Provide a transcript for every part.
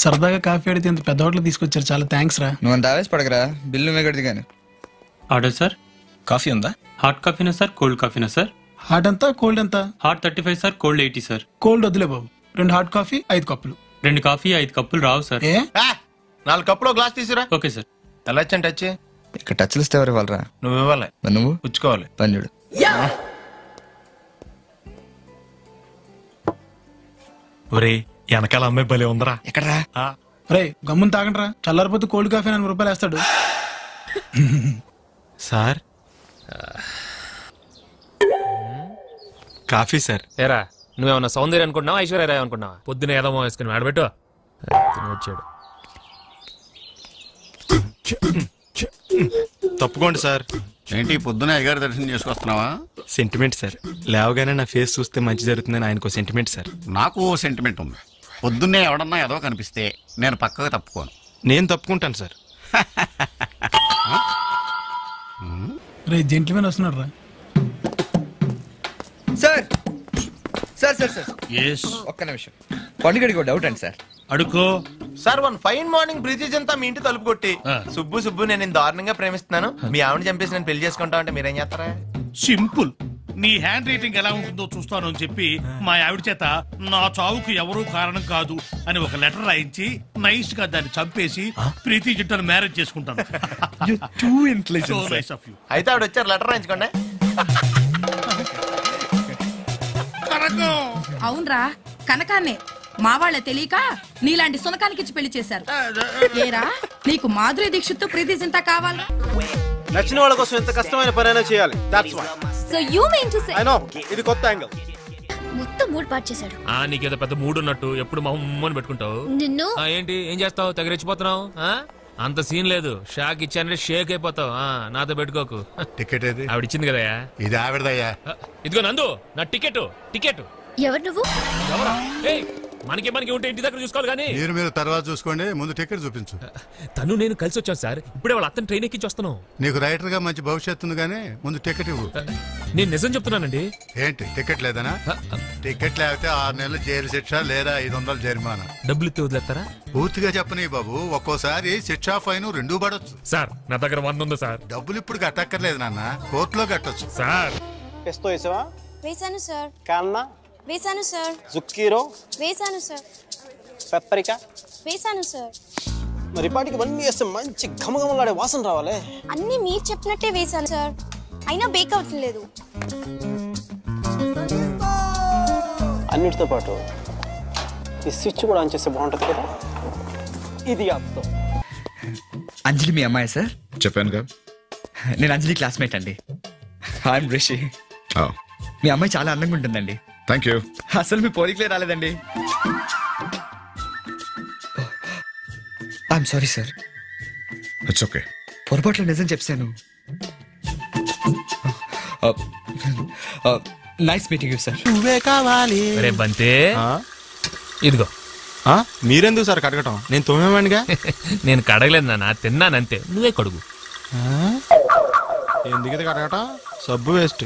సరదాగా కాఫీ అడిగితే ఇంత పెద్ద హోటల్ తీసుకొచ్చారు, చాలా థ్యాంక్స్ రా. నువ్వు అంత ఆవేశ పడకరా, బిల్లు మేగడిది కానీ. Order sir. కాఫీ ఉందా? హాట్ కాఫీనా సార్, కోల్డ్ కాఫీనా సార్? హాట్ ఎంత, కోల్డ్ ఎంత? Hot 35 sir, cold 80 sir. Cold వద్దులే బాబు, 2 హాట్ కాఫీ 5 కప్పులు. 2 కాఫీ 5 కప్పులు రావు సార్. 4 కప్పులు గ్లాస్ తీసురా. Okay sir. ఎలా వచ్చాను టచ్? ఇక్కడ టచ్లు ఇస్తే ఎవరు ఇవ్వాలరా? నువ్వు ఇవ్వాలి. నువ్వు పుచ్చుకోవాలి. పని చూడు. ఒరే వెనకాల అమ్మాయి భలే ఉందరా. ఎక్కడరా? రే గమ్మున తాగండి రా, చల్లారిపోతే కోల్డ్ కాఫీ 4 రూపాయలు వేస్తాడు. Sir coffee sir. ఏరా నువ్వేమన్నా సౌందర్య అనుకుంటున్నావా, ఐశ్వర్య రాయ్ అనుకుంటున్నావా? పొద్దున ఏదో వేసుకుని ఆడబెట్టు వచ్చాడు. తప్పుకోండి సార్. ఏంటి పొద్దున అయ్యగారి దర్శనం చేసుకొస్తున్నావా? సెంటిమెంట్ సార్, లేవగానే నా ఫేస్ చూస్తే మంచి జరుగుతుందని ఆయనకు సెంటిమెంట్ సార్. నాకు ఓ సెంటిమెంట్ ఉంది. పొద్దున్నే ఎవడన్నా ఏదో కనిపిస్తే నేను పక్కగా తప్పుకోను. నేను తప్పుకుంటాను సార్. రే జెంట్మెన్ వస్తున్నాడు రా. సార్ సార్ సార్ సార్ ఒక్క నిమిషం, పండుగడికి డౌట్ అండి సార్. అడుకో సార్. 1 ఫైన్ మార్నింగ్ బ్రిటిష్ అంతా మీ ఇంటి తలుపు కొట్టి, సుబ్బు నేను దారుణంగా ప్రేమిస్తున్నాను, మీ ఆవిడ చంపేసి నేను పెళ్లి చేసుకుంటా అంటే మీరేం చేస్తారా? సింపుల్. నీ హ్యాండ్ రైటింగ్ ఎలా ఉంటుందో చూస్తాను అని చెప్పి మా ఆవిడ చేత నా చావుకు ఎవరూ కారణం కాదు అని ఒక లెటర్ రాయించి నైస్ గా దాన్ని చంపేసి ప్రీతి జంటను మ్యారేజ్ చేసుకుంటాను. అయితే ఆవిడ వచ్చారు, లెటర్ రాయించుకోండి. అవునరా, కనకాన్నే మా వాళ్ళ తెలియక నీలాంటి సునకానికి ఇచ్చి పెళ్లి చేశారు. ఏరా నీకు మాధురి దీక్షిత్ ప్రీతి జింతా కావాలా? నచ్చిన వాళ్ళ కోసం ఎంత కష్టమైన పనైనా చేయాలి. That's why. So you mean to say I know ఇది కొత్త యాంగిల్. మొత్తం మూడ్ పాట్ చేశాడు. నీకేదో పెద్ద మూడ్ ఉన్నట్టు ఎప్పుడు మా ఉమ్మని పెట్టుకుంటావు. నిన్ను ఏంటి ఏం చేస్తావు, తగిరెచ్చిపోతున్నావు? అంత సీన్ లేదు, షాక్ ఇచ్చానంటే షేక్ అయిపోతావు. నాతో పెట్టుకోకు. టికెట్ ఏది? ఆవిడిచ్చింది కదయా. ఇది ఆవిడదయ్యా. ఇదిగో నందు, నా టికెట్. ఎవరు నువ్వు? ఎవరా? మనకి ఉంటే ఇంటి దగ్గర చూసుకోవాలి కానీ. మీరు తర్వాత చూసుకోండి, ముందు టికెట్ చూపించు. తను నేను కలిసి వచ్చాను సార్, ఇప్పుడే వాళ్ళ అతను ట్రైన్ ఎక్కించి వస్తున్నాం. నీకు రైటర్ గా మంచి భవిష్యత్తు ఉంది కానీ ముందు టికెట్ ఇవ్వు. నేను నిజం చెప్తున్నానండి. ఏంటి టికెట్ లేదనా? టికెట్ లేకపోతే 6 నెలలు జైలు శిక్ష లేదా 500 జరిమానా. డబ్బులు ఇస్తే వదిలేస్తారా? పూర్తిగా చెప్పని బాబు, ఒక్కోసారి శిక్ష ఫైన్ 2 పడొచ్చు. సార్ నా దగ్గర 100 ఉంది సార్. డబ్బులు ఇప్పుడు కట్టక్కర్లేదు నాన్న, కోర్టులో కట్టొచ్చు. సార్ పెస్తో వేసావా? వేసాను సార్. కాన్నా వేసాను సార్. జుక్కీరో వేసాను సార్. పెప్పరికా వేసాను సార్. మరి పాటికి ఇవన్నీ వేస్తే మంచి ఘమఘమలాడే వాసన రావాలి. అన్ని మీరు చెప్పినట్టే వేసాను సార్, అయినా బేక్ అవ్వట్లేదు. అన్నిటితో పాటు ఈ స్విచ్ కూడా ఆన్ చేస్తే బాగుంటుంది కదా. ఇది ఆపుతో. అంజలి మీ అమ్మాయి సార్? చెప్పాను కదా, నేను అంజలి క్లాస్మేట్ అండి. ఐఎమ్ రిషి. మీ అమ్మాయి చాలా అందంగా ఉంటుందండి. Thank you. అసలు మీ పోలికలే రాలేదండి. I'm sorry sir. It's okay. పొరపాట్లో నిజం చెప్పాను. Nice meeting you sir. నువ్వే కావాలి. బంతే ఇదిగో. మీరెందుకు సార్ కడగటం? నేను తోమేవాడిగా. నేను కడగలేదు నాన్న, తిన్నానంతే, నువ్వే కడుగు. ఎందుకు ఇది కడగటం? సబ్బు వేస్ట్.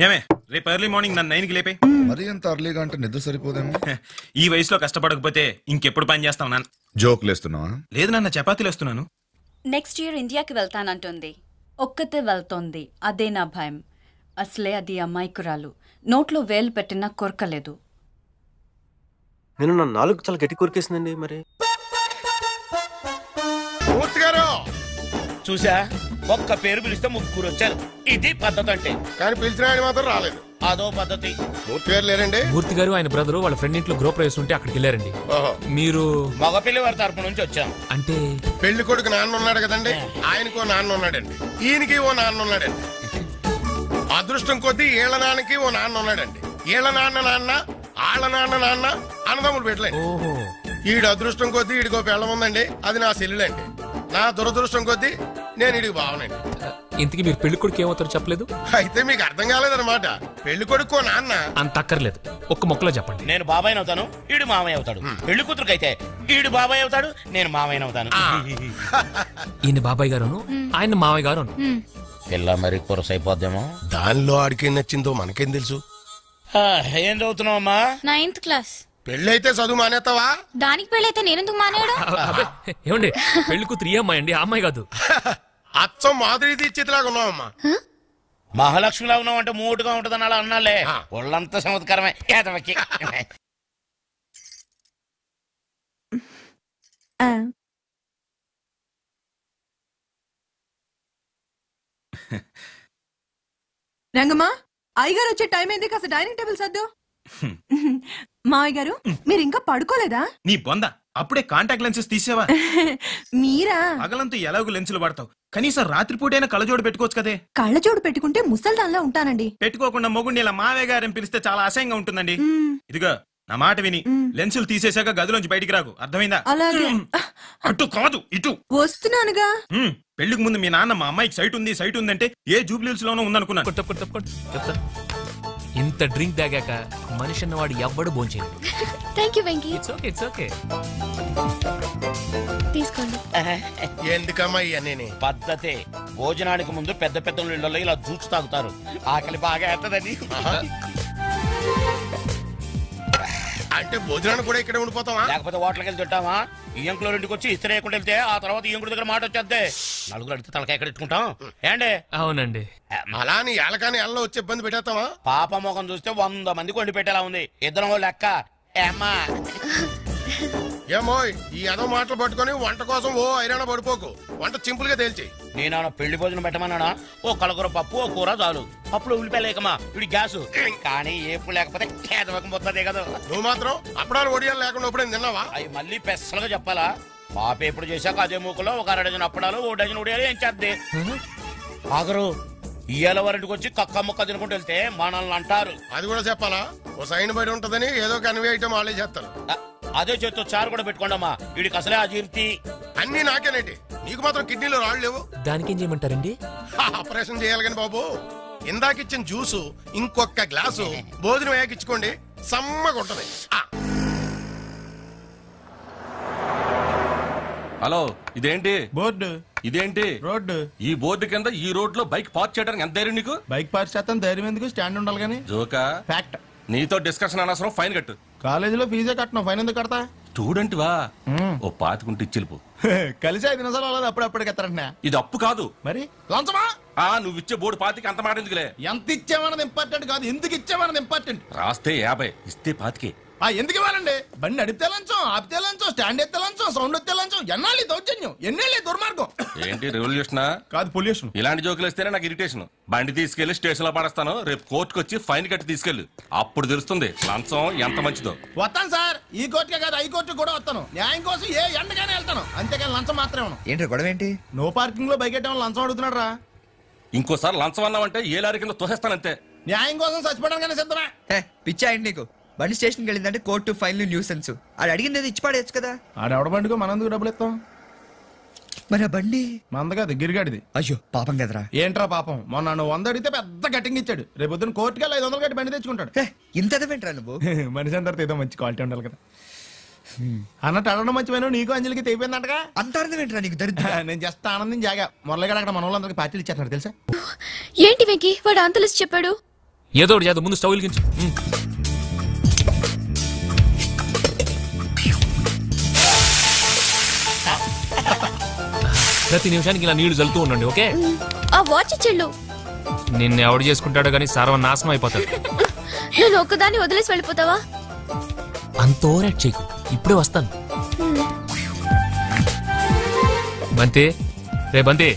ఏమే రేపు ఎర్లీ మార్నింగ్ నన్ను 9కి లేపే. మరి ఎంత అర్లీగా అంటే నిద్ర సరిపోదేమో. ఈ వయసులో కష్టపడకపోతే ఇంకెప్పుడు పని చేస్తావు నాన్న? జోకులు వేస్తున్నావా? లేదు నాన్న, చపాతీలు వేస్తున్నాను. నెక్స్ట్ ఇయర్ ఇండియాకి వెళ్తానంటుంది. ఒక్కతే వెళ్తోంది, అదే నా భయం. అసలే అది అమాయకురాలు, నోట్లో వేలు పెట్టినా కొరకలేదు. నేను నా 4 చాలా గట్టి కొరికేసిందండి. మరి చూసా, ఒక్క పేరు పిలిస్తే 3 వచ్చారు. ఇది పద్ధతి అంటే. కానీ పిలిచిన ఆయన మాత్రం రాలేదు. అదో పద్ధతి. మూర్తి గారు లేరండి? మూర్తి గారు ఆయన బ్రదరు వాళ్ళ ఫ్రెండ్ ఇంట్లో గృహ ప్రవేశం ఉంటే అక్కడికి వెళ్ళారండి. మీరు? మగపిల్లి వారి తరపు నుంచి వచ్చాం. అంటే పెళ్లి కొడుకు నాన్న ఉన్నాడు కదండి, ఆయనకో నాన్న ఉన్నాడండి, ఈయనకి ఓ నాన్న ఉన్నాడండి. అదృష్టం కొద్దీ ఏళ్ల నాన్నకి ఓ నాన్న ఉన్నాడండి. ఏళ్ల నాన్న ఆళ్ల నాన్న అన్నదమ్ములు పెట్టలేదు. ఈడు అదృష్టం కొద్దీ ఈడికో పెళ్ళం ఉందండి, అది నా సెల్లులండి. నా దురదృష్టం కొద్దీ నేను ఈడికి బావనండి. ఇంతకీ మీరు పెళ్లి కొడుకు ఏమవుతారో చెప్పలేదు. అయితే మీకు అర్థం కాలేదన్నమాట. పెళ్లి కొడుకో నాన్న అంత అక్కర్లేదు, ఒక్క మొక్కలో చెప్పండి. నేను బాబాయ్ అవుతాను, ఈడు మామయ్య అవుతాడు. పెళ్లి కూతురుకైతే ఈడు బాబాయ్ అవుతాడు, నేను మామయ్య అవుతాను. ఈయన బాబాయ్ గారును, ఆయన మామయ్య గారు. పిల్ల మరి కొరసైపోద్దేమో. దానిలో ఆడికి నచ్చిందో మనకేం తెలుసు. ఏం చదువుతున్నావమ్మా? 9th class. పెళ్ళైతే చదువు మానేస్తావా? దానికి పెళ్ళైతే నేనెందుకు మానేయడం? ఏమండి పెళ్లి కూతురు అమ్మాయి అండి, ఆ అమ్మాయి కాదు. అచ్చం మాధురి దీక్షితులాగా ఉన్నావమ్మా. మహాలక్ష్మిలా ఉన్నావంటే మూటుగా ఉంటదని అలా అన్నాలే. ఒళ్ళంతా చమత్కారమే. రంగమ్మా, అయ్యగారు వచ్చే టైం అయింది, కాస్త డైనింగ్ టేబుల్ సర్దు. మావయ్య గారు, మీరు ఇంకా పడుకోలేదా? నీ బొంద, అప్పుడే కాంటాక్ట్ లెన్సెస్ తీసేవా? మీరా? పగలంతా ఎలాగో లెన్సులు వాడతావు, కనీసం రాత్రిపూటైనా కళ్ళజోడు పెట్టుకోవచ్చు కదే. కళ్ళజోడు పెట్టుకుంటే ముసల్దాన్లా ఉంటానండి. పెట్టుకోకుండా మొగుడిని ఇలా మావే గారని పిలిస్తే చాలా అసహ్యంగా ఉంటుందండి. ఇదిగో నా మాట విని లెన్సులు తీసేశాక గదిలోంచి బయటికి రాకు, అర్థమైందా? అలాగే. అటు కాదు ఇటు వస్తున్నానుగా. పెళ్లికి ముందు మీ నాన్న మా అమ్మాయికి సైట్ ఉందంటే ఏ జూబ్లీస్ లోనో ఉందనుకున్నాను. ఇంత డ్రింక్ తాగాక మనిషి అన్నవాడు ఎవ్వడు భోంచేయడు. Thank you Venky. It's okay. తీసుకోండి. ఎందుకమ్మా ఇవన్నీ? పద్ధతే. భోజనానికి ముందు పెద్ద పెద్ద నీళ్ళలో ఇలా జ్యూస్ తాగుతారు, ఆకలి బాగా ఎత్తదని. అంటే భోజనాన్ని కూడా ఇక్కడే ఉండిపోతావా? లేకపోతే హోటల్కి వెళ్ళి తింటావా? ఈ అంకులో ఇంటికి వచ్చి ఇస్త్రీ వేయకుండా వెళ్తే ఆ తర్వాత ఈ అంకుడి దగ్గర మాట వచ్చేద్దే. నలుగురు అడిగితే తలకాయ ఎక్కడ ఎట్టుకుంటాం ఏండి? అవునండి. అలా నీ ఏలకాని ఎల్లో వచ్చి ఇబ్బంది పెట్టేస్తావా? పాప మొఖం చూస్తే 100 మందికి వండి పెట్టేలా ఉంది. ఇద్దరం లెక్క. ఏమ్మా ఏమో ఈ ఏదో మాటలు పట్టుకొని వంట కోసం ఓ ఐరాణ పడిపోకు, వంట సింపుల్ గా తేల్చి. నేనా పెళ్లి భోజనం పెట్టమన్నానా? ఓ కలగూర పప్పు, ఓ కూర చాలు. పప్పులో ఉల్లిపాయలేకమా వీడి గ్యాసు. కానీ ఏపు లేకపోతే కేదవకం పోతుంది కదా. నువ్వు మాత్రం అప్పడాలు ఒడియాలు లేకుండా ఎప్పుడైనా తిన్నావా? అవి మళ్ళీ పెసలుగా చెప్పాలా? పాప ఎప్పుడు చేశాక అదే మూకలో ఒక 1 డజన్ అప్పడాలు, 1 డజన్ ఒడియాలు ఏం చేద్ది. ఆగరు ఇయ్యాల వారింటికి వచ్చి కక్క ముక్క తినుకుంటూ వెళ్తే మనల్ని అంటారు. అది కూడా చెప్పాలా? ఓ సైన్ బయట ఉంటదని ఏదో కన్వే ఐటమ్ వాళ్ళే చేస్తారు. అదే చేత్తో చారు కూడా పెట్టుకోండమ్మా, వీడికి అసలే అజీర్తి. అన్ని నాకేనేటి, నీకు మాత్రం కిడ్నీలో రాళ్ళు లేవు. దానికి ఏం చేయమంటారండి? ఆపరేషన్ చేయాలి కానీ బాబు. ఇందాకిచ్చిన జ్యూసు ఇంకొక గ్లాసు భోజనం వేయకిచ్చుకోండి, సమ్మగా ఉంటది. హలో, ఇదేంటి బోర్డు? ఇదేంటి రోడ్డు? ఈ బోర్డు కింద ఈ రోడ్ లో బైక్ పార్క్ చేయడానికి ఎంత ధైర్యం నీకు? బైక్ పార్క్ చేస్తాను, ధైర్యం ఎందుకు? స్టాండ్ ఉండాలి కానీ. జోకా? ఫ్యాక్ట్. నీతో డిస్కషన్ అనవసరం, ఫైన్ కట్టు. కాలేజీలో ఫీజే కట్టను, ఫైన్ ఎందుకు కడతా? స్టూడెంట్ వా, ఓ పాతికుంటే ఇచ్చిల్పు. కలిసి 5 నిమిషాలు అవ్వలేదు, అప్పుడప్పుడు ఎత్తారంటే. ఇది అప్పు కాదు మరి లంచమా? నువ్వు ఇచ్చే బోర్డు పాతికి అంత మాట ఎందుకులే. ఎంత ఇచ్చామన్నది ఇంపార్టెంట్ కాదు, ఎందుకు ఇచ్చామన్నది ఇంపార్టెంట్. రాస్తే 50, ఇస్తే 25. ఎందుకు ఇవ్వాలండి? బండి నడిపితే లంచం, ఆపితే లంచం, స్టాండ్ ఎత్తే లంచం, సౌండ్ ఎత్తే లంచం. ఎన్నాళ్ళు దౌర్జన్యం, ఎన్నేళ్ళు దుర్మార్గం. ఏంటి రెవల్యూషనా? కాదు, పొల్యూషన్. ఇలాంటి జోకులు వస్తేనే నాకు ఇరిటేషన్. బండి తీసుకెళ్లి స్టేషన్ లో పడేస్తాను, రేపు కోర్టుకు వచ్చి ఫైన్ కట్టి తీసుకెళ్లి, అప్పుడు తెలుస్తుంది లంచం ఎంత మంచిదో. వస్తాను సార్, ఈ కోర్టుకే కాదు హైకోర్టు కూడా వస్తాను. న్యాయం కోసం ఏ ఎండగానే వెళ్తాను, అంతేకాని లంచం మాత్రమే. ఏంటి గొడవ ఏంటి? నో పార్కింగ్ లో బైక్ ఎట్టమని లంచం అడుగుతున్నాడు రా. ఇంకోసారి లంచం అన్నావంటే ఏ లారీ కింద తోసేస్తానంతే. న్యాయం కోసం చచ్చిపోవడానికి సిద్ధమే. పిచ్చా అండి నీకు? బండి స్టేషన్కి వెళ్ళిందంటే కోర్టు, ఫైన్లు, న్యూసెన్స్. ఆడు అడిగింది ఇచ్చి పడేయచ్చు కదా. ఆడెవడ బండికో మనందుకు డబ్బులు ఇస్తాం. మరి ఆ బండి మంద కాదు, గిరిగాడిది. అయ్యో పాపం కదరా. ఏంట్రా పాపం? మొన్న నువ్వు 100 అడిగితే పెద్ద కటింగ్ ఇచ్చాడు. రేపు పొద్దున్న కోర్టుకి 500 కట్టి బండి తెచ్చుకుంటాడు. ఇంత ఎదవేంట్రా నువ్వు? మనిషి అందరితో ఏదో మంచి క్వాలిటీ ఉండాలి కదా. అన్నట్టు అడగడం మంచిపోయినా నీకు అంజలికి తెగిపోయిందంటగా. అంత అర్థం ఏంట్రా నీకు? దరిద్ర. నేను జస్ట్ ఆనందం జాగా మొరలగడ అక్కడ మన వాళ్ళందరికి పార్టీలు ఇచ్చేస్తున్నారు తెలుసా? ఏంటి వెంకీ వాడు అంత లిస్ట్ చెప్పాడు? ఏదో ఒకటి చేద్దాం, ముందు స్టవ్ వెలిగించు. ప్రతి నిమిషానికి ఇలా నీళ్లు చల్లుతూ ఉండండి, ఓకే? ఆ వాచ్ చెల్లు నిన్ను ఎవడు చేసుకుంటాడో గానీ సర్వనాశనం అయిపోతాడు. నేను ఒక్కదాన్ని వదిలేసి వెళ్ళిపోతావా? అంత ఓవరాక్ట్ చేయకు, ఇప్పుడే వస్తాను. బంతి, రే బంతి,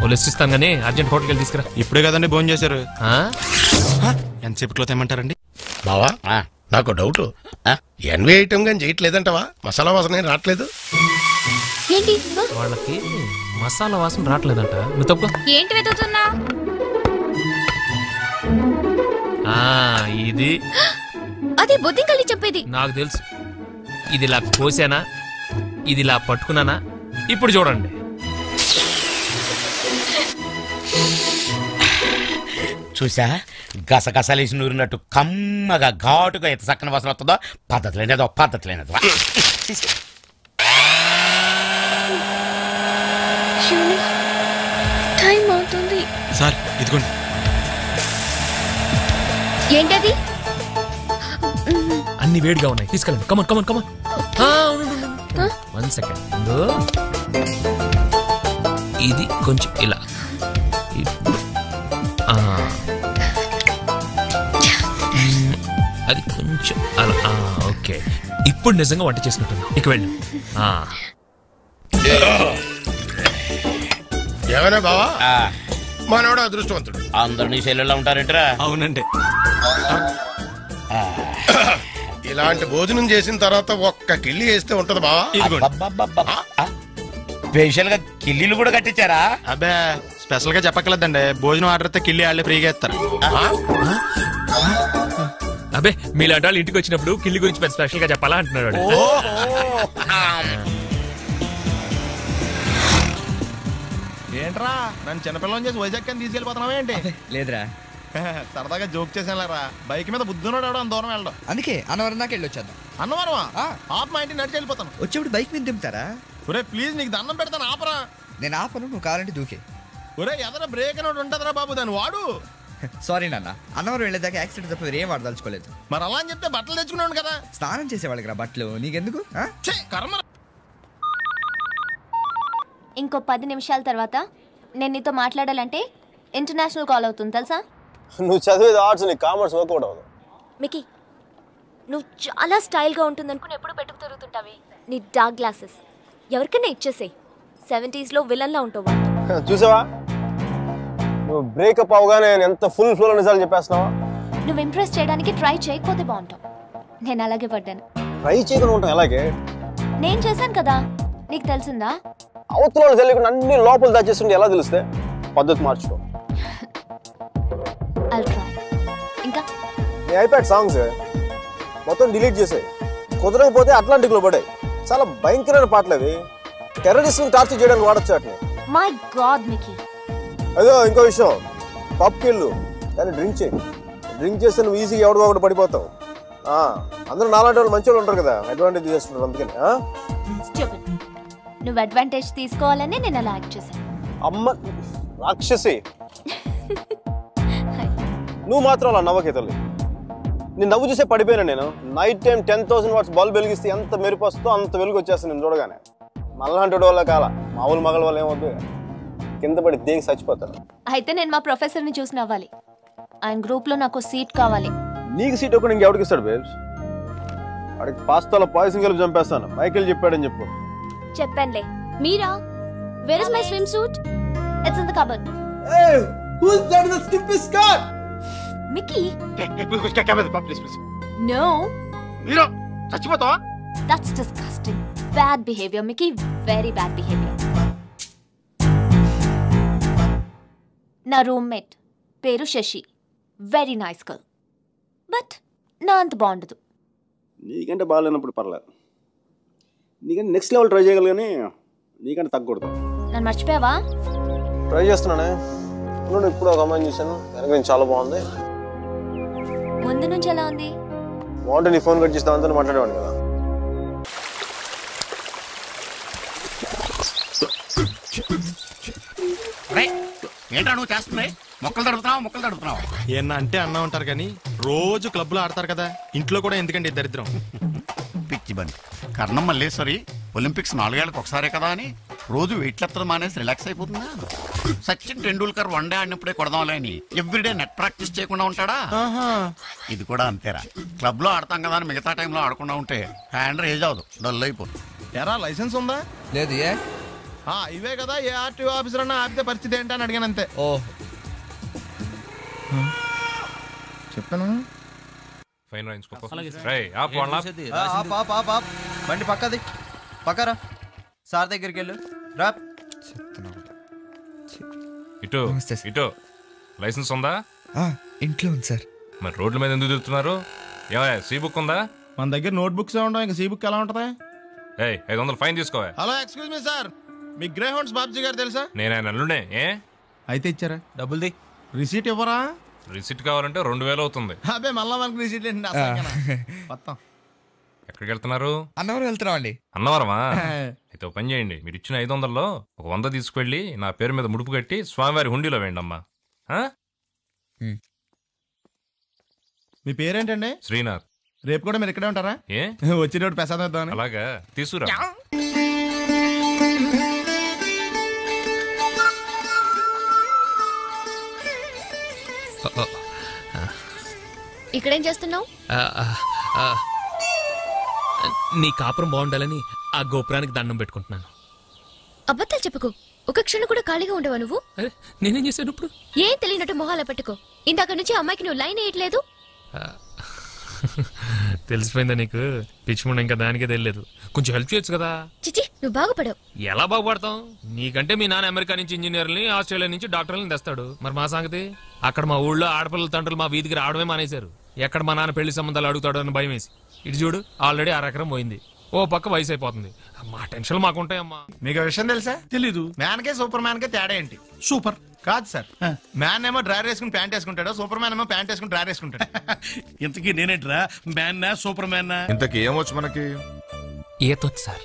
ఓ లిస్ట్ ఇస్తాను కానీ అర్జెంట్ హోటల్కి వెళ్ళి తీసుకురా. ఇప్పుడే కదండి భోజనం చేశారు. ఎంతసేపట్లో తెమ్మంటారండి? బావా నాకు డౌట్, ఎన్వి ఐటమ్ కానీ చేయట్లేదంటవా? మసాలా వాసన రావట్లేదు ఏంటి? వాళ్ళకి మసాలా వాసన రావట్లేదంట. నువ్వు తప్ప ఏంటి వెతుకుతున్నా? ఇది అదే బొద్దింకల్లి చెప్పేది. నాకు తెలుసు. ఇది ఇలా కోసానా, ఇది ఇలా పట్టుకున్నానా? ఇప్పుడు చూడండి. చూసా, గసగసలేసి నూరినట్టు కమ్మగా ఘాటుగా ఎంత చక్కని వాసన వస్తుందో. పద్ధతి లేనిదో, పద్ధతి లేనిదో. టైం అవుతుంది సార్, ఇదిగోండి. ఏంటది? అన్ని వేడిగా ఉన్నాయి, తీసుకెళ్ళండి. Come on come on come on. 1 సెకండ్. ఇది కొంచెం ఇలా, అది కొంచెం అలా. ఓకే, ఇప్పుడు నిజంగా వంట చేసుకుంటుంది. ఇక వెళ్ళు. ఏమైనా బావా, మనోడు అదృష్టవంతుడు. అందరు నీ సెల్లులో ఉంటారేంట్రా? అవునండి. ఇలాంటి భోజనం చేసిన తర్వాత ఒక్క కిళ్ళి వేస్తే ఉంటది బావా. స్పెషల్ గా కిల్లీలు కూడా కట్టించారా? అబ్బే స్పెషల్ గా చెప్పక్కలేదండి, భోజనం ఆర్డర్ అయితే కిల్లి వాళ్ళే ఫ్రీగా ఇస్తారు. అబ్బే మీలాంటి వాళ్ళు ఇంటికి వచ్చినప్పుడు కిల్లి గురించి పెద్ద స్పెషల్ గా చెప్పాలా అంటున్నాడు. ఏంట్రా నన్ను చిన్నపిల్లని చేసి వైజాగ్ అని తీసుకెళ్ళిపోతున్నావా ఏంటి? లేదురా, సరదాగా జోక్ చేసానులేరా. బైక్ మీద బుద్ధున్నాడు అంత దూరం వెళ్ళడం. అందుకే అన్నవరం దాకా వెళ్ళి వచ్చేద్దాం. అన్నవరమా? ఆప్ మా ఇంటికి నడిచి వెళ్ళిపోతాను. వచ్చేప్పుడు బైక్ మీద దింపుతారా? ఒరే ప్లీజ్ నీకు దండం పెడతాను, ఆపరా. నేను ఆపను, నువ్వు కావాలంటే దూకే. ఒరే ఎదర బ్రేక్ అని ఉంటుందిరా బాబు, దాన్ని వాడు. సారీ నాన్న, అన్నవరం వెళ్ళేదాకా యాక్సిడెంట్ తప్ప వేరేం వాడదలుచుకోలేదు. మరి అలా అని చెప్తే బట్టలు తెచ్చుకున్నాను కదా. స్నానం చేసేవాళ్ళకి రా బట్టలు, నీకెందుకు? కర్మ. ఇంకో 10 నిమిషాల తర్వాత నేను నీతో మాట్లాడాలంటే ఇంటర్నేషనల్ కాల్ అవుతుంది తెలుసా? నువ్వు చదివేది ఆర్ట్స్, నీ కామర్స్ వర్కౌట్ అవ్వదు. మికీ, నువ్వు చాలా స్టైల్గా ఉంటుంది అనుకుని ఎప్పుడు పెట్టుకు తిరుగుతుంటావి. నీ డార్క్ గ్లాసెస్ ఎవరికైనా ఇచ్చేసేయి. 70s లో విలన్లా ఉంటావు. చూసావా, నువ్వు బ్రేకప్ అవగానే ఎంత ఫుల్ ఫ్లో నిజాలు చెప్పేస్తున్నావా? నువ్వు ఇంప్రెస్ చేయడానికి ట్రై చేయకపోతే బాగుంటావు. నేను అలాగే పడ్డాను. ట్రై చేయకుండా ఉంటాం ఎలాగే? నేను చేశాను కదా, నీకు తెలిసిందా? అవతల వాళ్ళు తెలియకుండా అన్ని లోపల దాచేస్తుంటే ఎలా తెలిస్తే? పద్ధతి మార్చుకో. ఇంకా నీ ఐప్యాడ్ సాంగ్స్ మొత్తం డిలీట్ చేసాయి. కుదరకపోతే అట్లాంటిక్ లో పడాయి. చాలా భయంకరమైన పాటలు అవి. టెర్రరిస్ట్ టార్చర్ చేయడానికి వాడచ్చు వాటిని. My God Mickey. అదో ఇంకో విషయం, పబ్కి వెళ్ళు కానీ డ్రింక్ చేయి. డ్రింక్ చేస్తే నువ్వు ఈజీగా ఎవడో ఒకటి పడిపోతావు. అందరూ నాలాంటి వాళ్ళు మంచి వాళ్ళు ఉంటారు కదా, అడ్వాంటేజ్ చేస్తుంటారు. అందుకని నువ్వు అడ్వాంటేజ్ తీసుకోవాలని నేను అలా యాక్ట్ చేశాను. అమ్మ రాక్షసి, నువ్వు మాత్రం అలా నవ్వకే తల్లి. నేను నవ్వు చూసే పడిపోయినా. నేను నైట్ టైం 10,000 వాట్స్ బల్బ్ వెలిగిస్తే ఎంత మెరుపు వస్తుందో అంత వెలుగు వచ్చేస్తాను నేను చూడగానే. మళ్ళాంటి వాళ్ళ కాల మామూలు మగల వాళ్ళు ఏమవుతుంది, కింద పడి దేనికి చచ్చిపోతారు. అయితే నేను మా ప్రొఫెసర్ని చూసి నవ్వాలి. ఆయన గ్రూప్లో నాకు సీట్ కావాలి. నీకు సీట్ ఒకటి ఇంకెవడికి ఇస్తాడు బేబ్స్? వాడికి పాస్తాలో పాయసం కలిపి చంపేస్తాను. మైకేల్ చెప్పాడని చెప్పు. చెప్పండి. మీరా? Where is my swimsuit? It's in the cupboard. Hey, who's that in the skimpy skirt? Mickey. Please. No. Mira, చచ్చిపోతావా? That's disgusting. Bad behavior, Mickey. Very bad behavior. నా రూమ్మేట్ పేరు Sashi. Very nice girl. But నా అంత బాగుండదు. నీకంటే బాగాలేనప్పుడు పర్లేదు. నీకంటే నెక్స్ట్ లెవెల్ ట్రై చేయగలరు కానీ నీకంటే తగ్గకూడదు. నన్ను మర్చిపోయావా? ట్రై చేస్తున్నానే. ఇప్పుడు ఒక అమ్మాయిని చూశాను, వెనక చాలా బాగుంది. ముందు నుంచి ఎలా ఉంది? బాగుంటే నీ ఫోన్ కట్ చేస్తే అంతా మాట్లాడేవాడు కదా. ఏంటా నువ్వు చేస్తున్నాయి? మొక్కలు తడుపుతున్నావు. ఏమన్నా అంటే అన్నా ఉంటారు కానీ రోజు క్లబ్ లో ఆడతారు కదా, ఇంట్లో కూడా ఎందుకంటే దరిద్రం. పిచ్చి బండి కర్ణం మల్లేశ్వరి ఒలింపిక్స్ 4 ఏళ్ళకి ఒకసారే కదా అని రోజు వెయిట్లు ఎత్తడం మానేసి రిలాక్స్ అయిపోతుందా? సచిన్ టెండూల్కర్ 1 డే ఆడినప్పుడే కొడదాంలే అని ఎవ్రీడే నెట్ ప్రాక్టీస్ చేయకుండా ఉంటాడా? ఇది కూడా అంతేరా. క్లబ్ లో ఆడతాం కదా అని మిగతా టైంలో ఆడకుండా ఉంటే హ్యాండ్ రేజ్ అవదు, డల్ అయిపోతుంది. ఎరా లైసెన్స్ ఉందా? లేదు. ఏ ఇవే కదా ఏ ఆర్టీఓ ఆఫీసర్ అన్నా ఆపితే పరిస్థితి ఏంటని అడిగాను అంతే. ఓ చెప్పాను. బండి పక్కది పక్కరా. సార్ దగ్గరికి వెళ్ళు రా. ఇటు లైసెన్స్ ఉందా? ఇంట్లో ఉంది సార్. మరి రోడ్ల మీద ఎందుకు తిరుగుతున్నారు? ఏమయ్యా సీ బుక్ ఉందా? మన దగ్గర నోట్ బుక్స్ ఉండవు, ఇంకా సీ బుక్ ఎలా ఉంటది? 500 ఫైన్ తీసుకోవా. హలో ఎక్స్క్యూజ్ మీ సార్, మీ గ్రే హౌండ్స్ బాబ్జీ గారు తెలుసా? నేను ఆయన అల్లుడే. అయితే ఇచ్చారా? డబ్బుల్ది. రిసీట్ ఇవ్వరా? రిసిట్ కావాలంటే 2000 అవుతుంది. అబ్బే మళ్ళా మనకు రిసీట్ ఎక్కడికి వెళ్తున్నారు? అన్నవరం వెళ్తున్నాం అండి. అన్నవరమా? అయితే ఒక పని చేయండి, మీరు ఇచ్చిన 500లో ఒక 100 తీసుకెళ్ళి నా పేరు మీద ముడుపు కట్టి స్వామివారి హుండీలో వేయండి అమ్మా. మీ పేరేంటండి? శ్రీనాథ్. రేపు కూడా మీరు ఇక్కడే ఉంటారా? ఏ వచ్చినప్పుడు ప్రసాదం ఇద్దామని. అలాగా తీసుకురా. ఇక్కడేం చేస్తున్నావు? నీ కాపురం బాగుండాలని ఆ గోపురానికి దండం పెట్టుకుంటున్నాను. అబద్ధాలు చెప్పుకో. ఒక క్షణం కూడా ఖాళీగా ఉండవా నువ్వు? నేనేం చేశాను ఇప్పుడు? ఏం తెలియనట్టు మొహాల పెట్టుకో. ఇందాక నుంచి అమ్మాయికి నువ్వు లైన్ వేయట్లేదు. తెలిసిపోయిందా నీకు? పిచ్చిముండ ఇంకా దానికే తెలియలేదు. కొంచెం హెల్ప్ చేయొచ్చు కదా. చిచి, నువ్వు బాగుపడవు. ఎలా బాగుపడతాం? నీకంటే మీ నాన్న అమెరికా నుంచి ఇంజనీర్ని, ఆస్ట్రేలియా నుంచి డాక్టర్లని తెస్తాడు. మరి మా సంగతి? అక్కడ మా ఊళ్ళో ఆడపిల్లల తండ్రులు మా వీధికి రావడమే మానేశారు. ఎక్కడ మా నాన్న పెళ్లి సంబంధాలు అడుగుతాడు అని భయం వేసి. ఇటు చూడు, ఆల్రెడీ 6 ఎకరం పోయింది. ఓ పక్క వయసు అయిపోతుంది. మా టెన్షన్ మాకుంటాయమ్మా. మీకు విషయం తెలుసా? తెలీదు. మ్యాన్ కే సూపర్ మ్యాన్ కే తేడా ఏంటి? సూపర్ కాదు సార్, మ్యాన్ ఏమో డ్రైర్ వేసుకుని ప్యాంట్ వేసుకుంటాడు, సూపర్ మ్యాన్ ఏమో ప్యాంట్ వేసుకుని డ్రైర్ వేసుకుంటాడు. ఇంతకీ నేనేంట్రా, మ్యాన్ నా సూపర్ మ్యాన్ నా? ఇంతకీ ఏమొచ్చు మనకి? ఈతొచ్చు సార్.